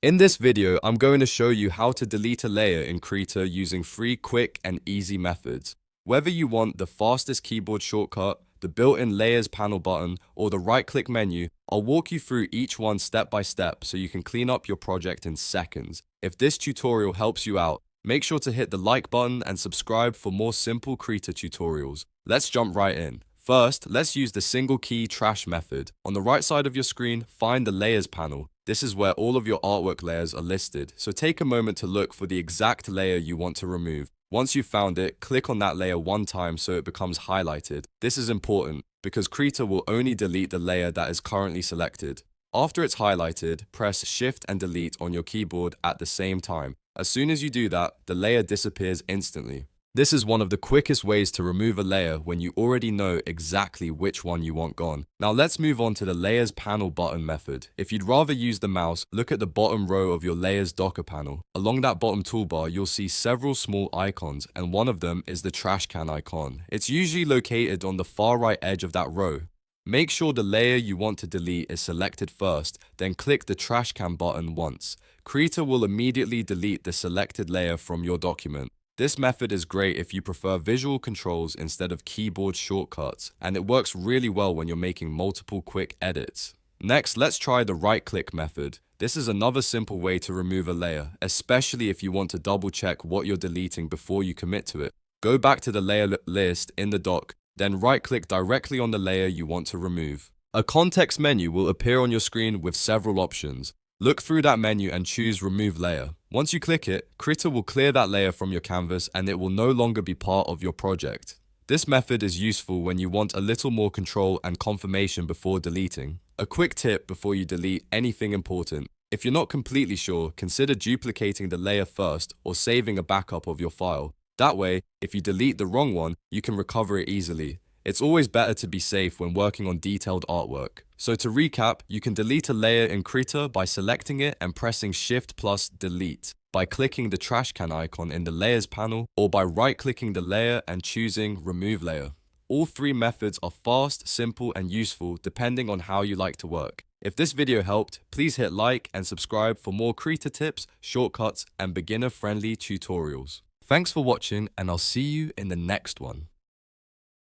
In this video, I'm going to show you how to delete a layer in Krita using 3 quick and easy methods. Whether you want the fastest keyboard shortcut, the built-in Layers panel button, or the right-click menu, I'll walk you through each one step by step so you can clean up your project in seconds. If this tutorial helps you out, make sure to hit the like button and subscribe for more simple Krita tutorials. Let's jump right in. First, let's use the single key trash method. On the right side of your screen, find the Layers panel. This is where all of your artwork layers are listed, so take a moment to look for the exact layer you want to remove. Once you've found it, click on that layer one time so it becomes highlighted. This is important because Krita will only delete the layer that is currently selected. After it's highlighted, press Shift and Delete on your keyboard at the same time. As soon as you do that, the layer disappears instantly. This is one of the quickest ways to remove a layer when you already know exactly which one you want gone. Now let's move on to the Layers panel button method. If you'd rather use the mouse, look at the bottom row of your Layers Docker panel. Along that bottom toolbar, you'll see several small icons, and one of them is the trash can icon. It's usually located on the far right edge of that row. Make sure the layer you want to delete is selected first, then click the trash can button once. Krita will immediately delete the selected layer from your document. This method is great if you prefer visual controls instead of keyboard shortcuts, and it works really well when you're making multiple quick edits. Next, let's try the right-click method. This is another simple way to remove a layer, especially if you want to double-check what you're deleting before you commit to it. Go back to the layer list in the dock, then right-click directly on the layer you want to remove. A context menu will appear on your screen with several options. Look through that menu and choose Remove Layer. Once you click it, Krita will clear that layer from your canvas and it will no longer be part of your project. This method is useful when you want a little more control and confirmation before deleting. A quick tip before you delete anything important. If you're not completely sure, consider duplicating the layer first or saving a backup of your file. That way, if you delete the wrong one, you can recover it easily. It's always better to be safe when working on detailed artwork. So to recap, you can delete a layer in Krita by selecting it and pressing Shift plus Delete, by clicking the trash can icon in the Layers panel, or by right-clicking the layer and choosing Remove Layer. All 3 methods are fast, simple, and useful depending on how you like to work. If this video helped, please hit like and subscribe for more Krita tips, shortcuts, and beginner-friendly tutorials. Thanks for watching, and I'll see you in the next one.